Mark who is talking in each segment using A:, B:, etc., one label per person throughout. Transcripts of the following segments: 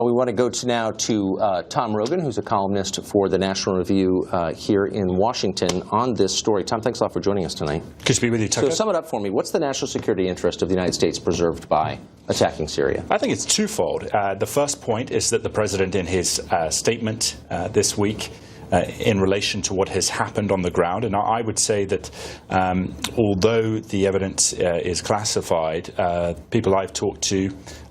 A: We want to go now to Tom Rogan, who's a columnist for the National Review here in Washington on this story. Tom, thanks a lot for joining us tonight.
B: Good to be with you, Tucker.
A: So sum it up for me. What's the national security interest of the United States preserved by attacking Syria?
B: I think it's twofold. The first point is that the president, in his statement this week, in relation to what has happened on the ground. And I would say that although the evidence is classified, people I've talked to,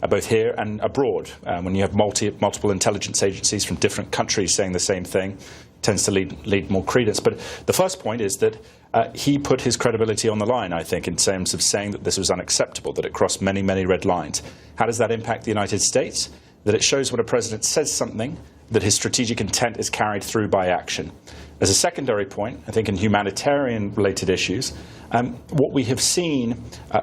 B: both here and abroad, when you have multiple intelligence agencies from different countries saying the same thing, tends to lead more credence. But the first point is that he put his credibility on the line, I think, in terms of saying that this was unacceptable, that it crossed many, many red lines. How does that impact the United States? That it shows when a president says something, that his strategic intent is carried through by action. As a secondary point, I think in humanitarian-related issues, what we have seen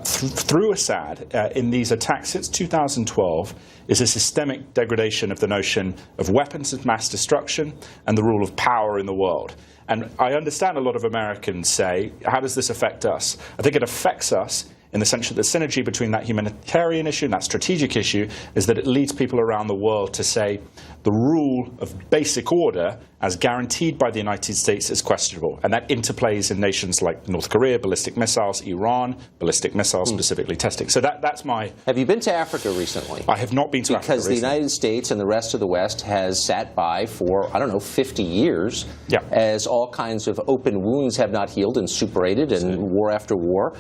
B: through Assad in these attacks since 2012 is a systemic degradation of the notion of weapons of mass destruction and the rule of power in the world. And I understand a lot of Americans say, how does this affect us? I think it affects us in the sense that the synergy between that humanitarian issue and that strategic issue is that it leads people around the world to say the rule of basic order as guaranteed by the United States is questionable. And that interplays in nations like North Korea, ballistic missiles, Iran, ballistic missiles specifically testing. So that's my...
A: Have you been to Africa recently?
B: I have not been to Africa recently.
A: Because the United States and the rest of the West has sat by for, I don't know, 50 years as all kinds of open wounds have not healed and suppurated and war after war.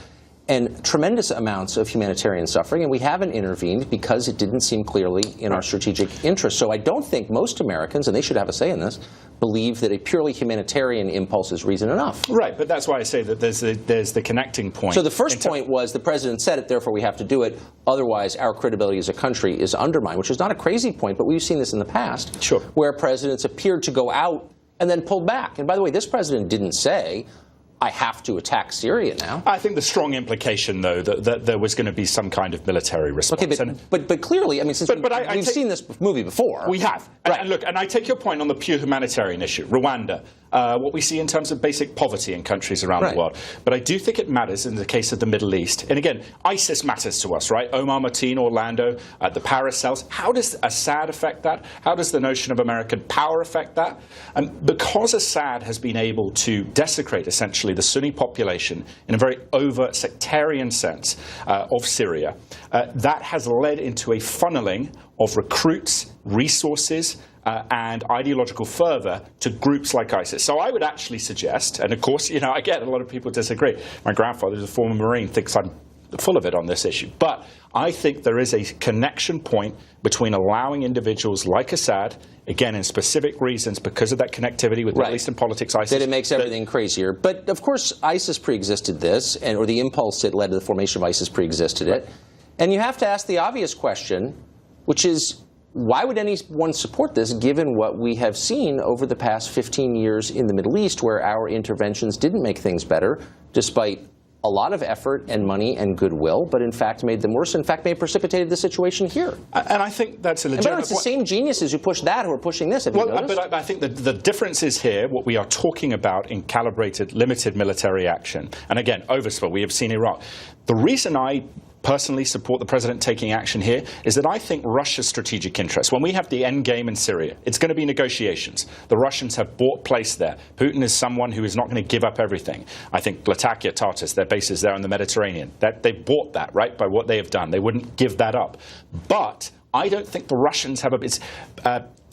A: And tremendous amounts of humanitarian suffering, and we haven't intervened because it didn't seem clearly in our strategic interest. So I don't think most Americans, and they should have a say in this, believe that a purely humanitarian impulse is reason enough.
B: Right, but that's why I say that there's the connecting point.
A: So the first point was the president said it, therefore we have to do it. Otherwise, our credibility as a country is undermined, which is not a crazy point, but we've seen this in the past, where presidents appeared to go out and then pulled back. And by the way, this president didn't say, I have to attack Syria now. I
B: think the strong implication, though, that there was going to be some kind of military response.
A: Okay, but clearly, I mean, since we've seen this movie before.
B: We have. Right. And look, and I take your point on the pure humanitarian issue, Rwanda, what we see in terms of basic poverty in countries around the world. But I do think it matters in the case of the Middle East. And again, ISIS matters to us, right? Omar Mateen, Orlando, the Paris cells. How does Assad affect that? How does the notion of American power affect that? And because Assad has been able to desecrate, essentially, the Sunni population in a very overt sectarian sense of Syria, that has led into a funneling of recruits, resources, and ideological fervor to groups like ISIS. So I would actually suggest, and of course, you know, I get a lot of people disagree. My grandfather is a former Marine, thinks I'm full of it on this issue. But I think there is a connection point between allowing individuals like Assad, again, in specific reasons, because of that connectivity with Middle Eastern politics, ISIS.
A: That it makes everything crazier. But, of course, ISIS preexisted this, or the impulse that led to the formation of ISIS preexisted it. And you have to ask the obvious question, which is, why would anyone support this, given what we have seen over the past 15 years in the Middle East, where our interventions didn't make things better, despite a lot of effort and money and goodwill, but in fact made them worse, in fact may have precipitated the situation here.
B: And I think that's a legitimate point.
A: It's the same geniuses who push that who are pushing this. Have you noticed?
B: But I think that the difference is here, what we are talking about in calibrated, limited military action. And again, overspill, we have seen Iraq. The reason I personally support the president taking action here is that I think Russia's strategic interest, when we have the end game in Syria, it's going to be negotiations. The Russians have bought place there. Putin is someone who is not going to give up everything. I think Latakia, Tartus, their bases there in the Mediterranean, that they bought that, right, by what they have done. They wouldn't give that up. But I don't think the Russians have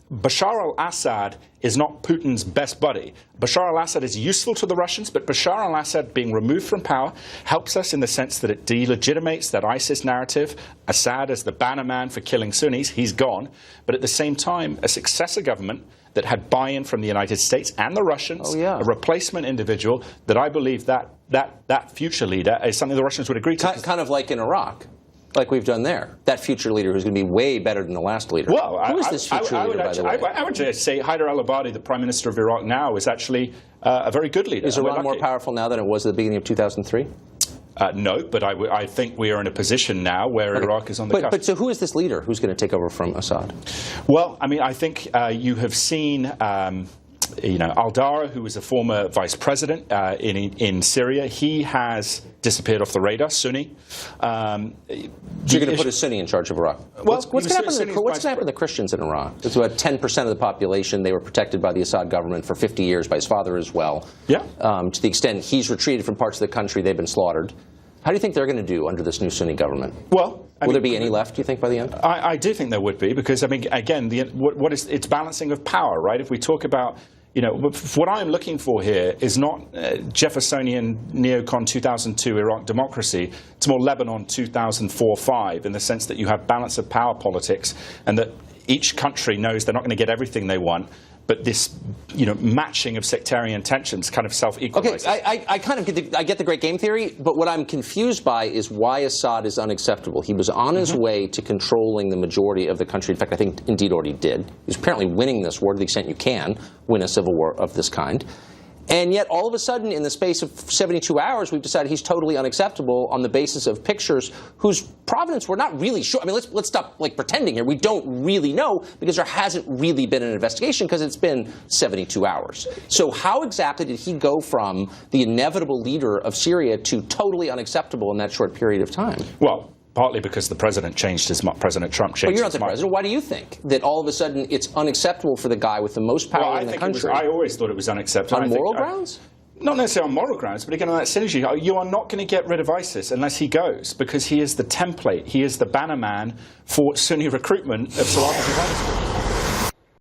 B: Bashar al-Assad is not Putin's best buddy. Bashar al-Assad is useful to the Russians, but Bashar al-Assad being removed from power helps us in the sense that it delegitimates that ISIS narrative. Assad as the bannerman for killing Sunnis, he's gone. But at the same time, a successor government that had buy-in from the United States and the Russians, a replacement individual, that I believe that future leader is something the Russians would agree to.
A: Kind of like in Iraq. Like we've done there. That future leader who's going to be way better than the last leader.
B: Well,
A: who is this future leader, by the way?
B: I would say Haider al-Abadi, the Prime Minister of Iraq now, is actually a very good leader.
A: Is Iran more powerful now than it was at the beginning of 2003?
B: No, but I think we are in a position now where Iraq is on the cusp.
A: But so who is this leader who's going to take over from Assad?
B: Well, I mean, I think you have seen Al-Dara, who was a former vice president in Syria, he has disappeared off the radar. Sunni.
A: So you're going to put a Sunni in charge of Iraq.
B: Well,
A: what's going to happen to the Christians in Iraq? It's about 10% of the population. They were protected by the Assad government for 50 years, by his father as well.
B: Yeah.
A: To the extent he's retreated from parts of the country, they've been slaughtered. How do you think they're going to do under this new Sunni government?
B: Well,
A: will there be any left, do you think, by the end?
B: I do think there would be, because, I mean, again, it's balancing of power, right? If we talk about, what I'm looking for here is not Jeffersonian neocon 2002 Iraq democracy. It's more Lebanon 2004-5, in the sense that you have balance of power politics, and that each country knows they're not going to get everything they want, but this, matching of sectarian tensions kind of self-equalizes.
A: Okay, I kind of get the great game theory, but what I'm confused by is why Assad is unacceptable. He was on his way to controlling the majority of the country. In fact, I think indeed already did. He's apparently winning this war to the extent you can win a civil war of this kind. And yet, all of a sudden, in the space of 72 hours, we've decided he's totally unacceptable on the basis of pictures whose provenance we're not really sure. I mean, let's stop pretending here. We don't really know, because there hasn't really been an investigation, because it's been 72 hours. So how exactly did he go from the inevitable leader of Syria to totally unacceptable in that short period of time?
B: Well, partly because the president changed his mind. President Trump changed his mind.
A: But you're not the president. Why do you think that all of a sudden it's unacceptable for the guy with the most power in the country?
B: I always thought it was unacceptable.
A: On moral grounds?
B: Not necessarily on moral grounds, but again on that synergy. You are not going to get rid of ISIS unless he goes, because he is the template. He is the banner man for Sunni recruitment of Salah.